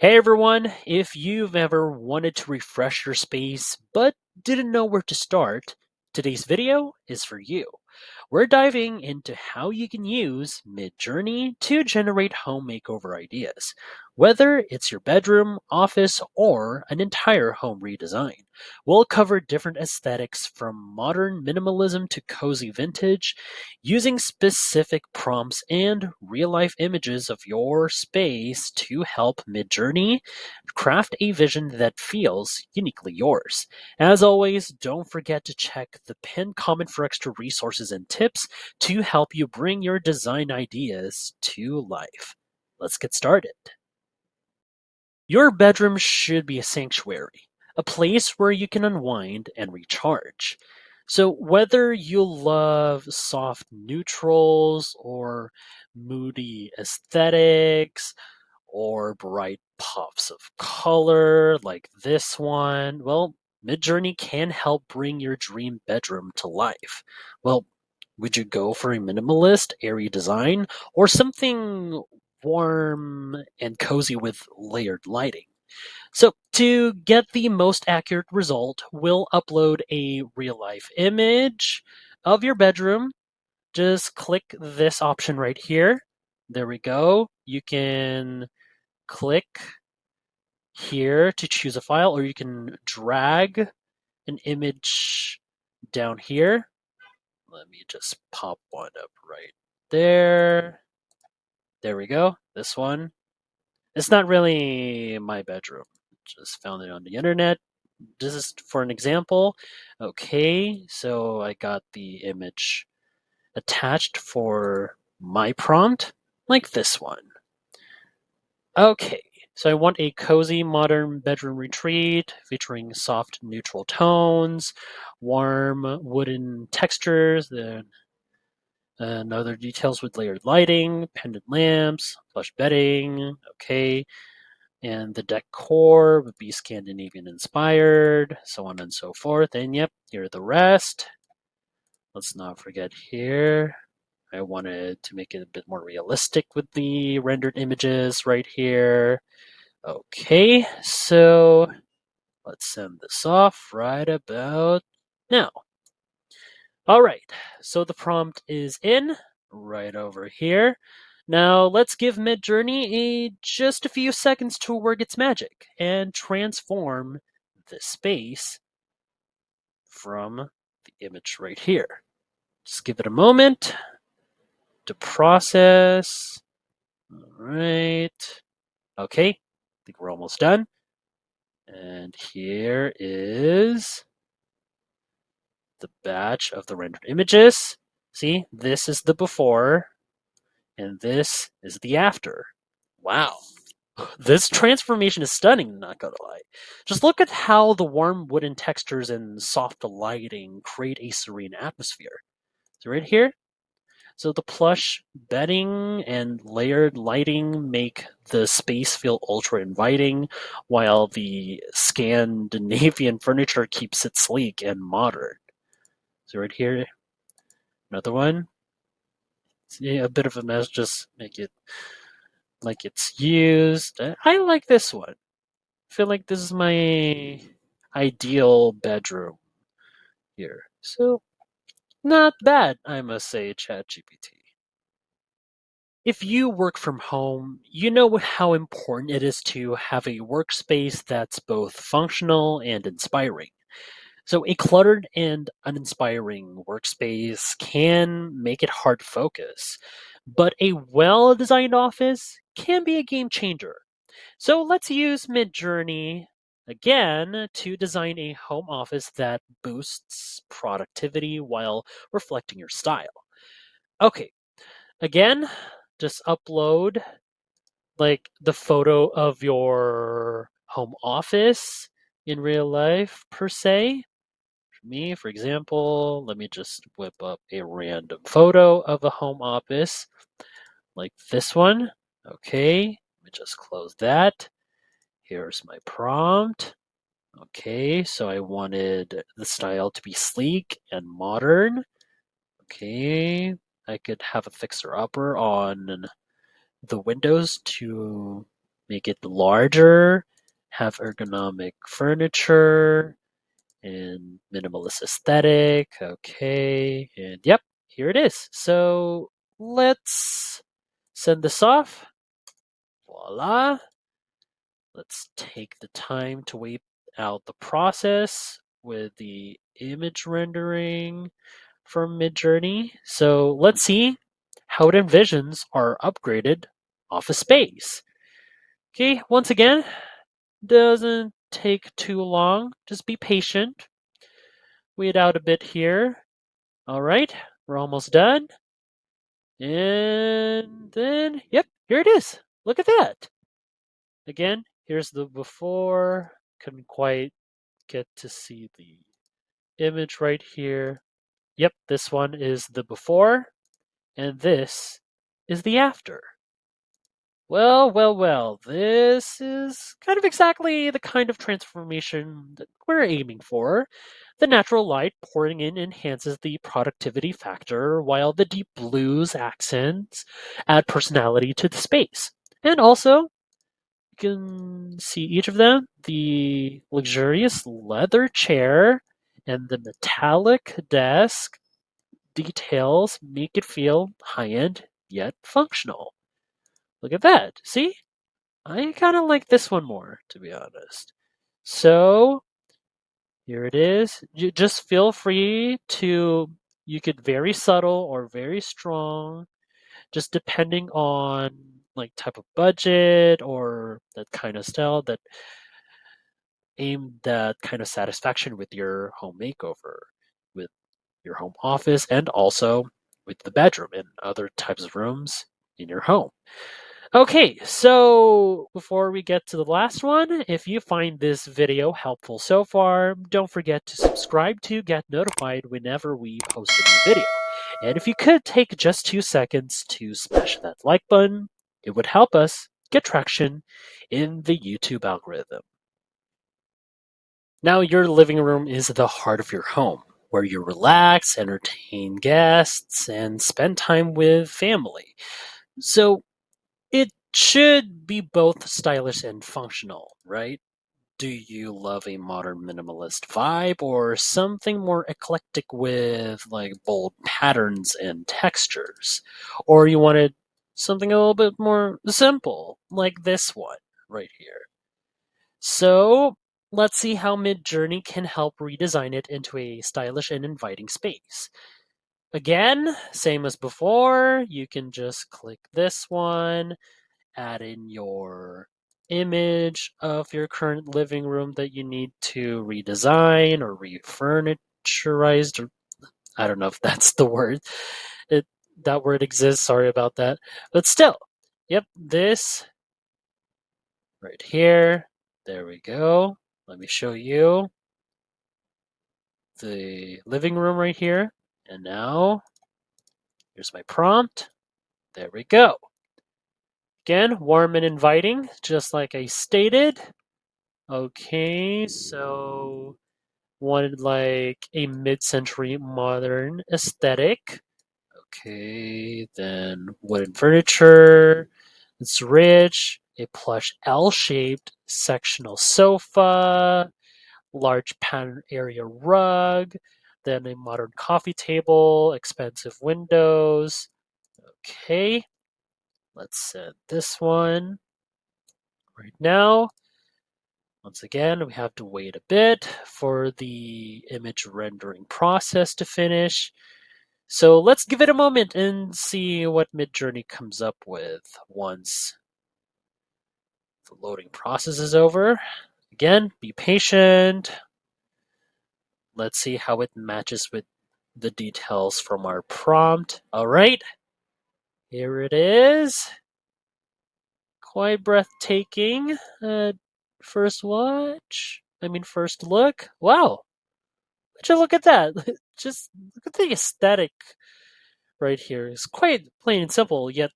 Hey everyone, if you've ever wanted to refresh your space but didn't know where to start, today's video is for you. We're diving into how you can use Midjourney to generate home makeover ideas, whether it's your bedroom, office, or an entire home redesign. We'll cover different aesthetics from modern minimalism to cozy vintage, using specific prompts and real life images of your space to help Midjourney craft a vision that feels uniquely yours. As always, don't forget to check the pinned comment for extra resources and tips to help you bring your design ideas to life. Let's get started. Your bedroom should be a sanctuary, a place where you can unwind and recharge. So, whether you love soft neutrals or moody aesthetics or bright puffs of color like this one, well, Midjourney can help bring your dream bedroom to life. Well, would you go for a minimalist, airy design or something warm and cozy with layered lighting? So, to get the most accurate result, we'll upload a real life image of your bedroom. Just click this option right here. There we go. You can click here to choose a file, or you can drag an image down here. Let me just pop one up right there. There we go. This one. It's not really my bedroom. Just found it on the internet. This is for an example. Okay, so I got the image attached for my prompt, like this one. Okay, so I want a cozy modern bedroom retreat featuring soft neutral tones, warm wooden textures, and other details with layered lighting, pendant lamps, plush bedding. Okay, and the decor would be Scandinavian-inspired, so on and so forth. And yep, here are the rest. Let's not forget here. I wanted to make it a bit more realistic with the rendered images right here. Okay, so let's send this off right about now. All right, so the prompt is in right over here. Now let's give Midjourney just a few seconds to work its magic and transform the space from the image right here. Just give it a moment to process. All right. Okay, I think we're almost done. And here is the batch of the rendered images. See, this is the before, and this is the after. Wow. This transformation is stunning, not gonna lie. Just look at how the warm wooden textures and soft lighting create a serene atmosphere. So right here, so the plush bedding and layered lighting make the space feel ultra inviting, while the Scandinavian furniture keeps it sleek and modern. So right here, another one. See, a bit of a mess, just make it like it's used. I like this one. I feel like this is my ideal bedroom here. So, not bad, I must say, ChatGPT. If you work from home, you know how important it is to have a workspace that's both functional and inspiring. So, a cluttered and uninspiring workspace can make it hard to focus, but a well designed office can be a game changer. So, let's use Midjourney again to design a home office that boosts productivity while reflecting your style. Okay, again, just upload like the photo of your home office in real life, per se. For me, for example, let me just whip up a random photo of a home office like this one. Okay, let me just close that. Here's my prompt. Okay, so I wanted the style to be sleek and modern. Okay, I could have a fixer upper on the windows to make it larger, have ergonomic furniture, and minimalist aesthetic. Okay, and yep, here it is. So let's send this off. Voila. Let's take the time to wait out the process with the image rendering from Midjourney. So let's see how it envisions our upgraded office space. Okay, once again, doesn't take too long. Just be patient. Wait out a bit here. All right, we're almost done. And then, yep, here it is. Look at that. Again, here's the before. Couldn't quite get to see the image right here. Yep, this one is the before, and this is the after. Well, well, well, this is kind of exactly the kind of transformation that we're aiming for. The natural light pouring in enhances the productivity factor, while the deep blues accents add personality to the space. And also, you can see each of them, the luxurious leather chair and the metallic desk details make it feel high-end yet functional. Look at that. See? I kind of like this one more, to be honest. So here it is. You just feel free to, you could very subtle or very strong, just depending on like type of budget or that kind of style that aim that kind of satisfaction with your home makeover, with your home office, and also with the bedroom and other types of rooms in your home. Okay, so before we get to the last one, if you find this video helpful so far, don't forget to subscribe to get notified whenever we post a new video. And if you could take just 2 seconds to smash that like button, it would help us get traction in the YouTube algorithm. Now, your living room is the heart of your home, where you relax, entertain guests, and spend time with family. So, it should be both stylish and functional, right? Do you love a modern minimalist vibe or something more eclectic with like bold patterns and textures? Or you wanted something a little bit more simple, like this one right here? So let's see how Midjourney can help redesign it into a stylish and inviting space. Again, same as before, you can just click this one, add in your image of your current living room that you need to redesign or refurniturize. Or I don't know if that's the word. It, that word exists. Sorry about that. But still, yep, this right here. There we go. Let me show you the living room right here. And now here's my prompt. There we go. Again, warm and inviting, just like I stated. Okay, so wanted like a mid-century modern aesthetic. Okay, then wooden furniture. It's rich. A plush L-shaped sectional sofa, large pattern area rug, then a modern coffee table, expensive windows. Okay, let's set this one right now. Once again, we have to wait a bit for the image rendering process to finish. So let's give it a moment and see what Midjourney comes up with once the loading process is over. Again, be patient. Let's see how it matches with the details from our prompt. All right, here it is. Quite breathtaking. First watch. First look. Wow. Would you look at that? Just look at the aesthetic right here. It's quite plain and simple, yet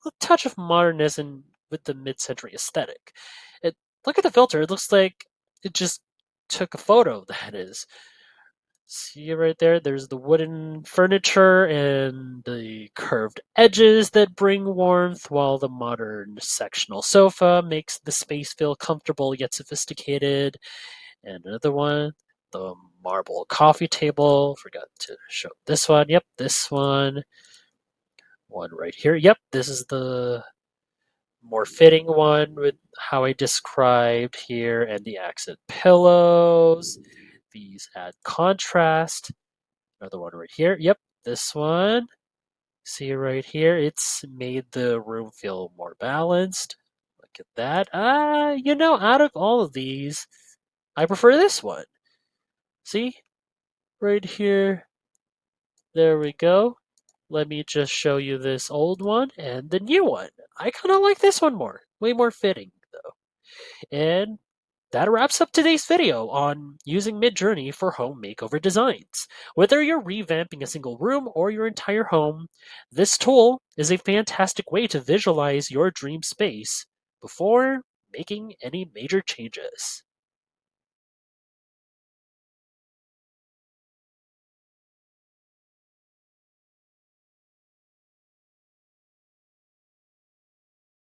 a touch of modernism with the mid-century aesthetic. Look at the filter. It looks like it just took a photo. That is. See right there? There's the wooden furniture and the curved edges that bring warmth, while the modern sectional sofa makes the space feel comfortable yet sophisticated. And another one, the marble coffee table. Forgot to show this one. Yep, this one. One right here. Yep, this is the more fitting one with how I described here, and the accent pillows. These add contrast. Another one right here. Yep, this one. See right here, it's made the room feel more balanced. Look at that. Out of all of these, I prefer this one. See? Right here. There we go. Let me just show you this old one and the new one. I kind of like this one more. Way more fitting, though. And that wraps up today's video on using Midjourney for home makeover designs. Whether you're revamping a single room or your entire home, this tool is a fantastic way to visualize your dream space before making any major changes.